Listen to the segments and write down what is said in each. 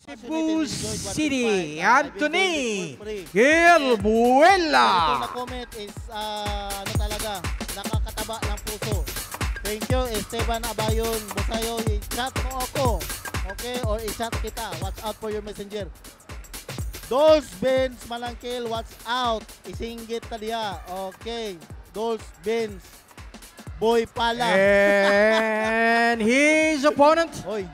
Cebu City, Anthony Gilbuela. Ito na comment is ano talaga, nakakataba ng puso. Thank you, Esteban Abayon. Busayo, i-chat mo ako. Okay? Or i-chat kita. Watch out for your messenger. Dolls Benz Malangkil, watch out. Isinggit taliya. Okay. Dolls Benz. Boy pala. And his opponent, Oy.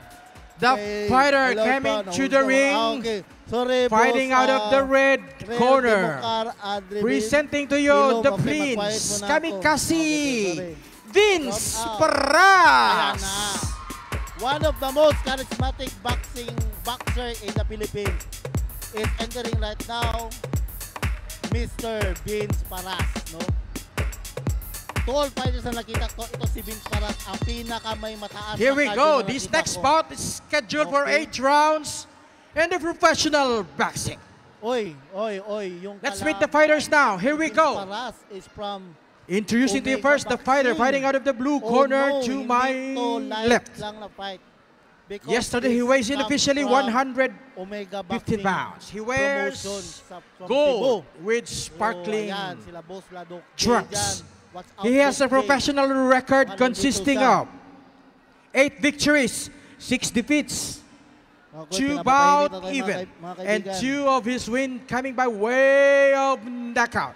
the fighter Hello, coming pa, to the ring, okay. Sorry, fighting boss, out of the red corner. Adrevin. Presenting to you Ilog, the okay, Prince, magpahit muna ako. Kamikaze, Okay, Vince Shout out. Paras. Ayan na. One of the most charismatic boxer in the Philippines is entering right now, Mr. Vince Paras, no? To all fighters na nakita ko, ito si Vince Paras, ang pinakamay mataas. Here na we cardio go. na This nakita next ko. bout is scheduled for Okay. 8 rounds in the professional boxing. Oy. Yung Let's meet the fighters now. Here we Vince go. Paras is from Introducing to you Omega first the fighter Boxing. fighting out of the blue corner to hindi my to light left. lang na fight. Because Yesterday he this weighs in comes officially from 115 Omega Boxing pounds. He wears promotion from gold Cebu. with So, sparkling ayan, sila Boss Ladok, trunks. Jay dyan. Watch out, He has Boss a Jay. professional record Ano consisting dito siya? of 8 victories, 6 defeats, Okay, 2 pinapatahimik bout na tayo, even, mga and kaibigan. 2 of his win coming by way of knockout.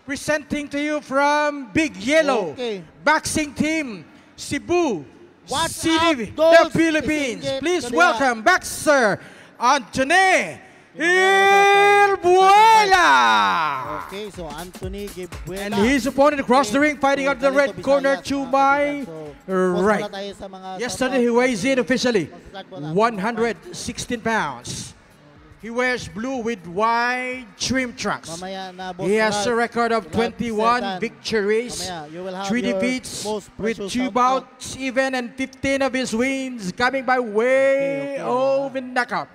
Presenting to you from Big Yellow Okay. Boxing Team, Cebu Watch City, out, those the Philippines. Isingit Please Kalia. welcome boxer Anthony Gilbuela. Okay, so Anthony Gilbuela. And his opponent across the ring fighting out the red corner to my right. Yesterday he weighs in officially 116 pounds. He wears blue with white trim trunks. He has a record of 21 victories, 3 defeats with 2 bouts even, and 15 of his wins coming by way of knockout.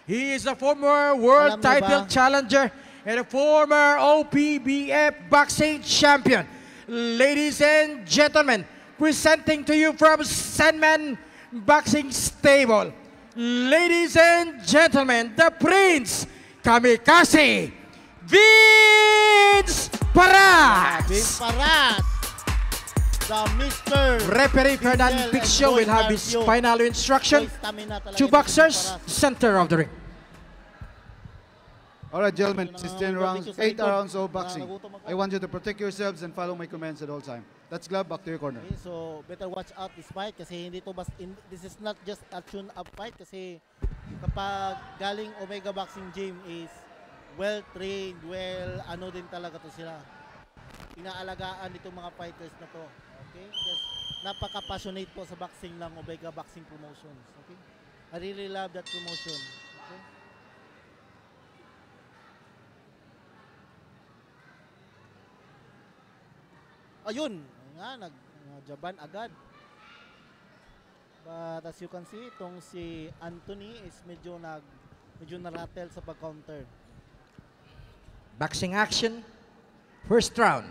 He is a former world Alam mo title ba? challenger and a former OPBF boxing champion. Ladies and gentlemen, presenting to you from Sandman Boxing Stable, ladies and gentlemen, the Prince Kamikaze, Vince Paras. Vince Paras. The Mr. Referee Fernand Pixel Pixio and will Boy have his Marcio. final instruction. Stamina talaga Two ni boxers, Vince Paras. center of the ring. All right, gentlemen, this is 10 rounds, 8 rounds of Wala, boxing. nagutom ako. I want you to protect yourselves and follow my commands at all time. Let's glove back to your corner. Okay, so better watch out this fight kasi hindi to this is not just a tune-up fight kasi kapag galing Omega Boxing Gym is well-trained, ano din talaga to sila. Inaalagaan itong mga fighters na to. Okay? Just napaka-passionate po sa boxing ng Omega Boxing Promotions. Okay? I really love that promotion. Okay? Ayun, nga nagjaban agad. But as you can see, itong si Anthony is medyo naratel sa pag-counter. Boxing action, first round.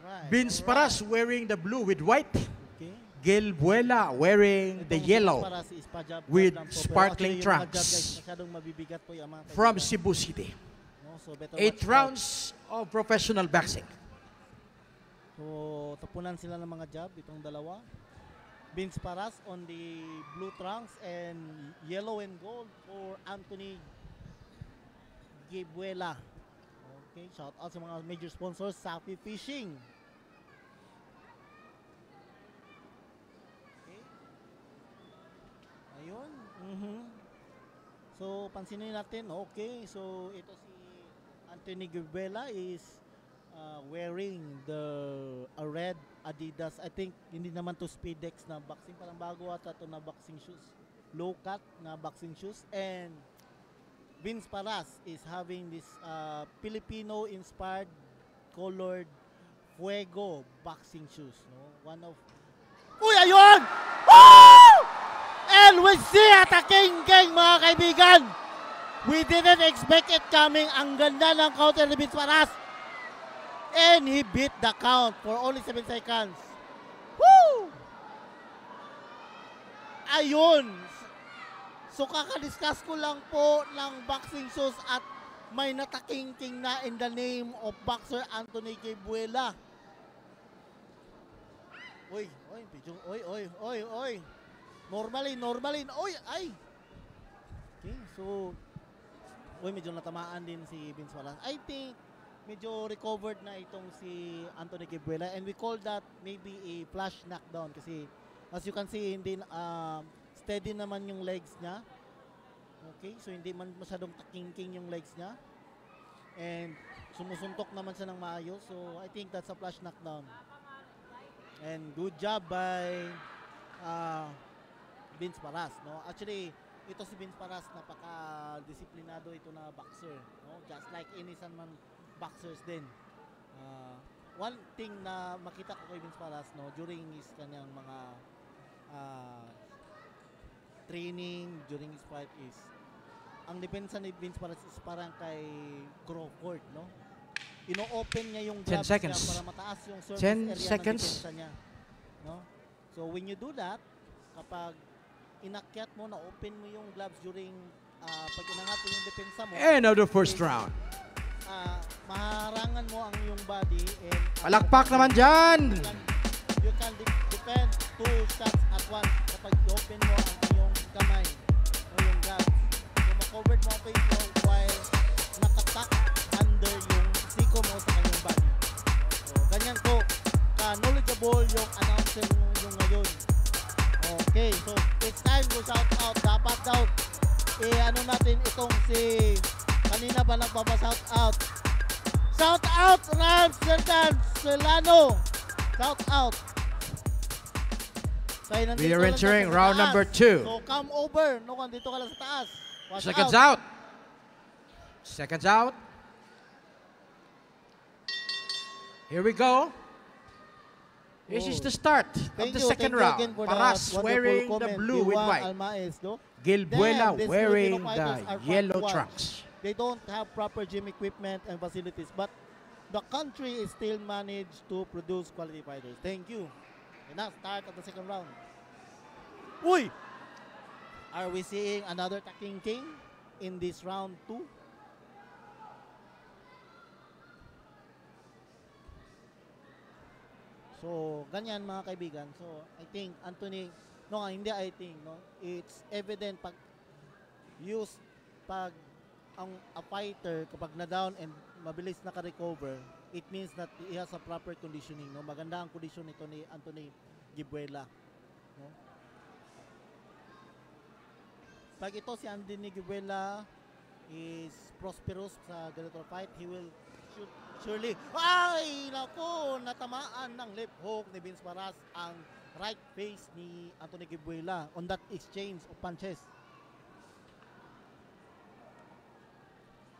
Alright, Vince Paras wearing the blue with white. Okay. Gilbuela wearing the Itong yellow Vince Paras is pa-jab with lang po. Pero sparkling actually, yung mga trunks. jab, guys, masyadong mabibigat po yung mga from kaibigan. Cebu City. No? So better 8 watch out. rounds of professional boxing. So tapunan sila ng mga jab, itong dalawa. Vince Paras on the blue trunks and yellow and gold for Anthony Gilbuela. Okay, shout out sa mga major sponsors, Safi Fishing. Okay. Ayun. So pansinin natin, okay. So ito si Anthony Gilbuela is wearing a red Adidas. I think hindi naman to Speedex na boxing, parang bago ata to na boxing shoes. Low cut na boxing shoes. And Vince Paras is having this Filipino inspired colored Fuego boxing shoes, no? One of Uy, ayun! Woo! And we see attacking gang, mga kaibigan. We didn't expect it coming. Ang ganda ng counter ni Vince Paras. And he beat the count for only 7 seconds. Woo! Ayun! So kakadiscuss ko lang po ng boxing shows at may nataking-king na in the name of boxer Anthony Gabuela. Oy, oy. Normalin. Oy, ay. Okay, so medyo natamaan din si Vince Walas. I think medyo recovered na itong si Anthony Gabuela and we call that maybe a flash knockdown kasi as you can see hindi steady naman yung legs niya. Okay, so hindi man masyadong taking-king yung legs niya. And sumusuntok naman siya ng maayos. So I think that's a flash knockdown. And good job by Vince Paras, no? Actually, ito si Vince Paras napaka-disiplinado ito na boxer, no? Just like any Sanman boxers din. One thing na makita ko kay Vince Paras, no, during his kanyang mga training, during his fight is ang depensa ni Vince Paras is parang kay Crawford, no? Ino-open niya yung 10 gloves seconds. niya para mataas yung surface 10 area seconds. ng depensa niya, no? So when you do that, kapag inakyat mo, na-open mo yung gloves during pag inangat mo yung depensa mo, End of the first round. maharangan mo ang iyong body and Palakpak naman dyan. you can defend 2 shots at once kapag i-open mo ang iyong kamay o yung gloves. So ma-covered mo ang face mo while nakatak under yung siko mo sa kanyang body. So ganyan ko ka-knowledgeable yung announcer yung ngayon. Okay, so it's time to shout out. Dapat daw ano natin itong si kanina ba nagpapa-shout out. Shout out Rams Serdan Solano. Shout out. We are entering round number 2. So come over. No, dito ka lang sa taas. Watch Seconds out. Seconds out. Here we go. This is the start of the second round. Paras wearing the blue with white. Gabuela wearing the yellow trunks. They don't have proper gym equipment and facilities, but the country is still managed to produce quality fighters. Thank you. And now, start of the second round. Uy! Are we seeing another Taking King in this round 2? So, ganyan mga kaibigan. So, I think Anthony, I think, it's evident pag a fighter kapag na-down and mabilis naka-recover, it means that he has a proper conditioning, no? Maganda ang condition nito ni Anthony Gabuela, no? Pag ito si Anthony Gabuela is prosperous sa ganitong fight, he will surely, ay, naku, natamaan ng left hook ni Vince Paras ang right face ni Anthony Gabuela on that exchange of punches.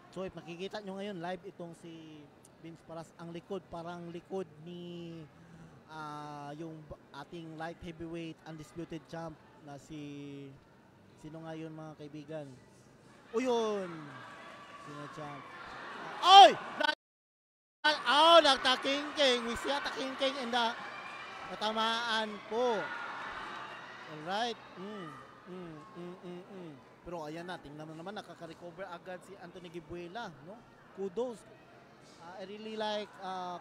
So, if makikita nyo ngayon live itong si Vince Paras, ang likod, parang likod ni yung ating light heavyweight undisputed champ na sino nga yun mga kaibigan? O yun! Sino champ? Oy! Nagtaking-king. We see a taking-king in the natamaan po. Alright. Pero ayan na, tingnan mo naman, nakaka-recover agad si Anthony Gabuela, no? Kudos. I really like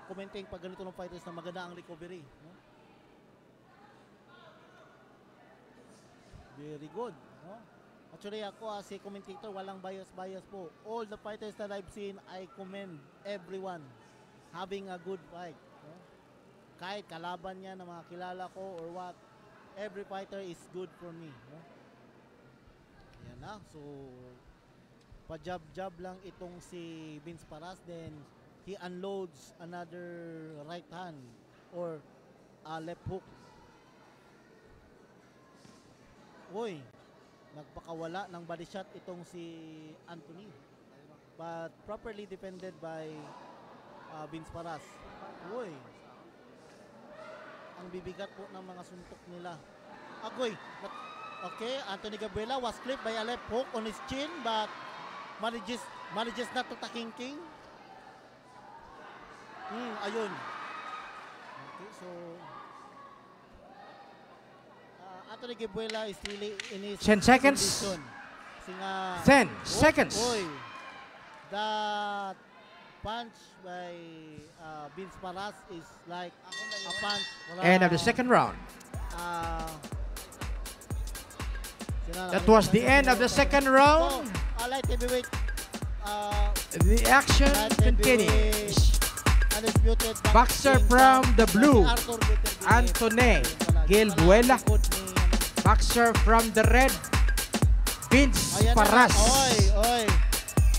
commenting pag ganito ng fighters na maganda ang recovery, no? Very good, no? Actually ako as a commentator, walang bias po. All the fighters that I've seen, I commend everyone having a good fight, no? Kahit kalaban niya na mga kilala ko or what, every fighter is good for me, no? Ayan na, so pa-jab lang itong si Vince Paras, then he unloads another right hand or left hook. Uy, nagpakawala ng body shot itong si Anthony, but properly defended by Vince Paras. Uy, ang bibigat po ng mga suntok nila. Agoy, okay, Anthony Gabuela was clipped by a left hook on his chin, but manages not to taking king. Ayun. Okay, so Anthony Gabuela is really in his 10 seconds. condition. Kasi nga 10 seconds. Oy, that punch by Vince Paras is like a punch. End of the second round. Sila That was the end of the second round. Light heavyweight. The action continues. Undisputed Boxer from the blue, Arthur Beterbiev. Antony Gilbuela. Boxer from the red, Vince Ayan na. Paras. Oy.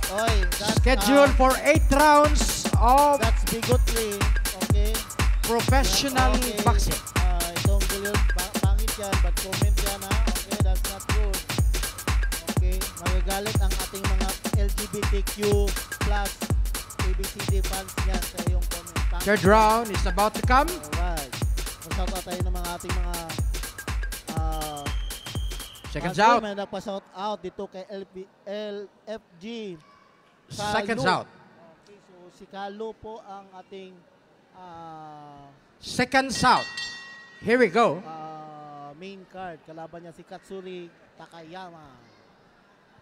That's, Scheduled for 8 rounds of that's bigotry. Okay. professional Okay. boxing. Itong Gilil, bangit yan, but comment yan ha. Okay, that's not good. Okay, magagalit ang ating mga LGBTQ plus ABCD fans niyan sa iyong comment. Bangit Third yan. round is about to come. Alright. Mag-shout out tayo ng mga ating mga Seconds fans. out. May nagpa-shout out dito kay LFG. Seconds Kalu. out. Okay, so si Kalu po ang ating Seconds out. Here we go. main card. Kalaban niya si Katsuri Takayama.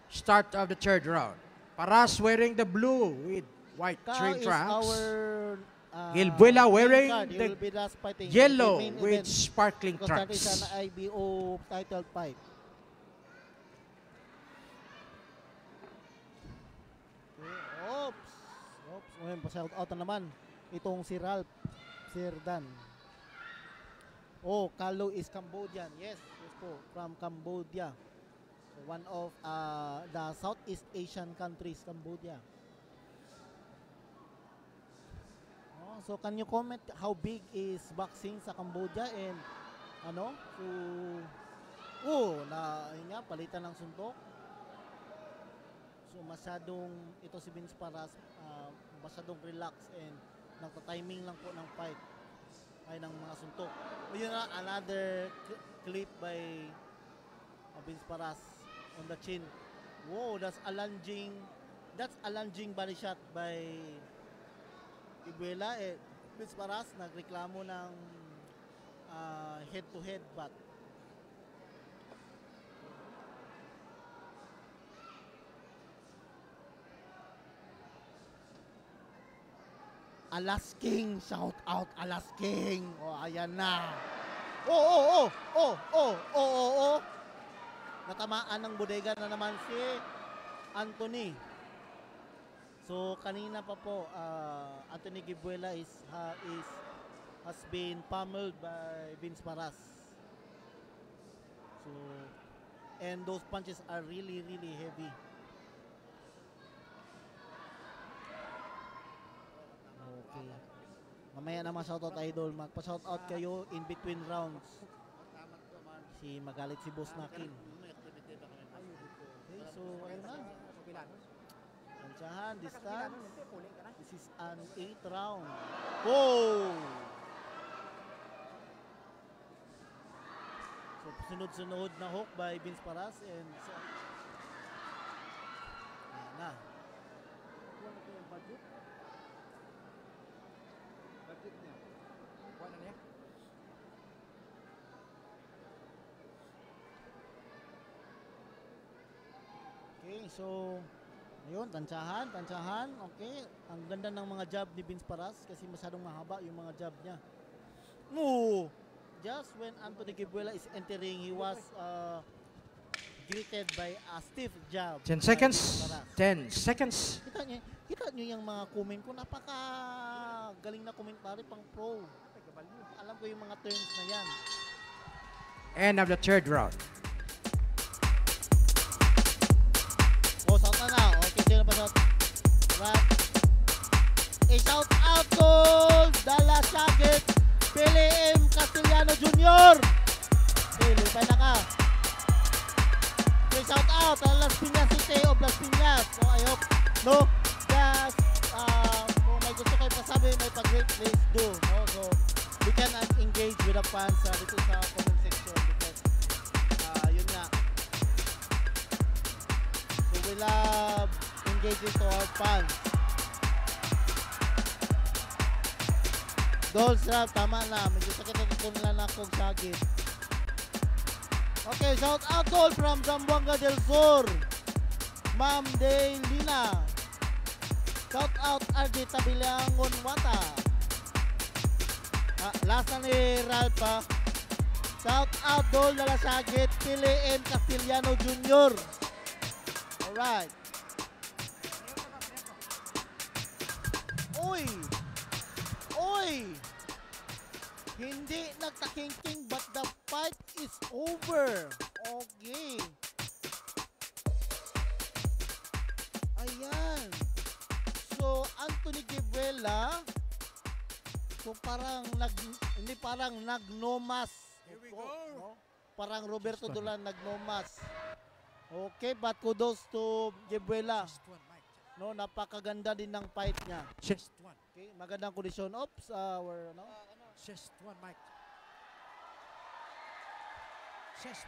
Start of the third round. Paras wearing the blue with white Ka trim is trunks. our Gilbuela main wearing card. He the will be last fighting yellow the main with event sparkling because that is trunks. an IBO title fight. Okay. Oops. Ngayon, pa-shout out na naman. Itong si Ralph Sirdan. Oh, Kalu is Cambodian. Yes po, from Cambodia. So one of the Southeast Asian countries, Cambodia. Oh, so can you comment how big is boxing sa Cambodia and ano? So yun nga, palitan ng suntok. So masyadong ito si Vince Paras masyadong relax and nagta-timing lang po ng fight ay ng mga suntok. O yun na, another clip by Vince Paras on the chin. Wow, that's a lunging body shot by Gilbuela. Vince Paras nagreklamo ng head-to-head bat. Alas King, shout out Alas King. Ayan na. Natamaan ng bodega na naman si Antony. So kanina pa po Antony Gilbuela has been pummeled by Vince Paras. So and those punches are really heavy. Okay. Mamaya naman shoutout idol. Magpa-shoutout kayo in between rounds. Si magalit si Boss Nakin. Okay, so ayun na. Tansyahan, distance. This is an 8th round. Oh! So sunod-sunod na hook by Vince Paras and ayan na. Okay, so ayun, tansyahan. Okay, ang ganda ng mga jab ni Vince Paras kasi masyadong mahaba yung mga jab niya. Just when Antony Gilbuela is entering, he was greeted by a stiff jab. 10 seconds. 10 seconds. Kita nyo yung mga comment ko, napaka galing na komentary pang pro. Alam ko yung mga terms na yan. End of the third round. Shout na. Okay, sino pa shout? Shout out to Dala Shagit, Billy M. Castellano Jr. Billy, pa na ka. Okay, shout out to Las Piñas City of Las Piñas. So, I hope, no, just, kung may gusto kayo pasabi, may pag-great place do. No? So, we can engage with the fans dito sa comment section because, yun nga. We love engaging to our fans. Dolls Rap, tama na. Medyo sakit na kung lang akong sagit. Okay, shout out Dol from Zamboanga del Sur. Ma'am Delina. Shout out RJ Tabilangon Wata. Last na ni Ralph ha. Shout out Dol Dalasagit, Pili M. Castillano Jr. Alright. Uy! Uy! Hindi nagtakingking but the fight is over. Okay. Ayan. So, Anthony Guevela, so parang hindi parang nagnomas. Here we go. No? Parang Roberto Dulan nagnomas. Okay, but kudos to Guevela. No, napakaganda din ng fight niya. Chest 1. Okay, magandang kondisyon. Oops, our no. Chest 1, Mike. Chest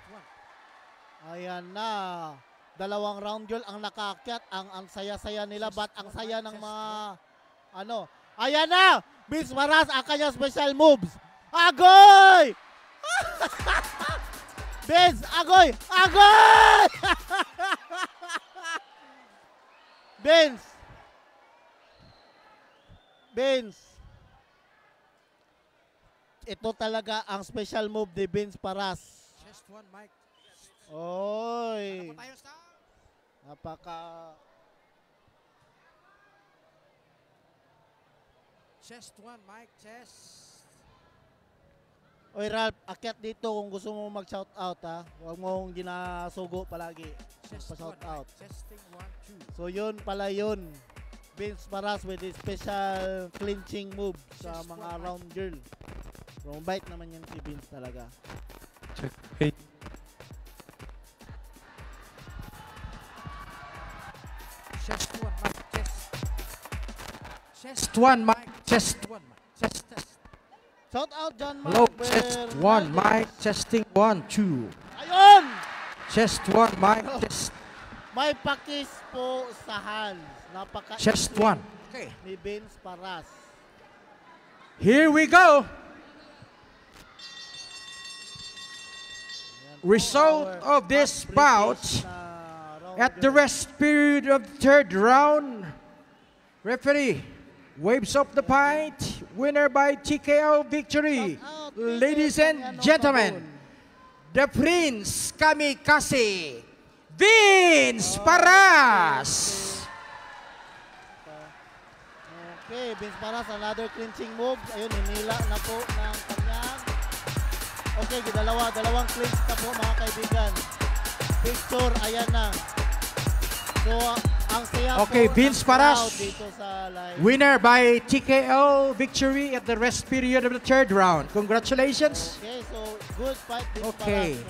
1. Ayan na. Dalawang round girl ang nakakyat. Ang saya-saya nila. But ang saya ng mga ano. Ayan na. Vince Maras ang kanyang special moves. Agoy! Vince, agoy! Agoy! Vince. Vince. Ito talaga ang special move ni Vince Paras. Chest 1, Mike. Oy. Ano pa tayo sa? Napaka Chest 1, Mike. Chest. Oy Ralph, akyat dito kung gusto mo mag-shout out ha. Huwag mong ginasugo palagi. Chest 1, Pa-shout out. Mike. Chesting 1, 2. So yun pala yun. Vince Paras with a special clinching move sa Chest mga 1, round girl. Wrong bite naman yan si Vince talaga. Check. Hey. Chest 1, Mike. Chest. Chest 1, Mike. Chest 1, Mike. Chest test. Shout out John Mark Hello, chest 1, Mike. Testing 1, 2. Ayun! Chest 1, Mike. Chest. May pakis po sa hands. Napaka Chest 1. Okay. ni Vince Paras. Here we go. Ayan po Result our of this British bout na round at the girl. rest period of the third round. Referee waves up the fight. Winner by TKO victory. Shout out, Ladies Peter and Tanyano gentlemen, Tabon. the Prince Kamikaze, Vince Paras. Okay, Vince Paras, another clinching move. Ayun, hinila na po ng kanyang. Okay, dalawang clinch na po mga kaibigan. Picture, ayan na. So, ang saya Okay, po Vince ng Paras. crowd dito sa live. Winner by TKO victory at the rest period of the third round. Congratulations. Okay, so good fight, Vince Okay. Paras.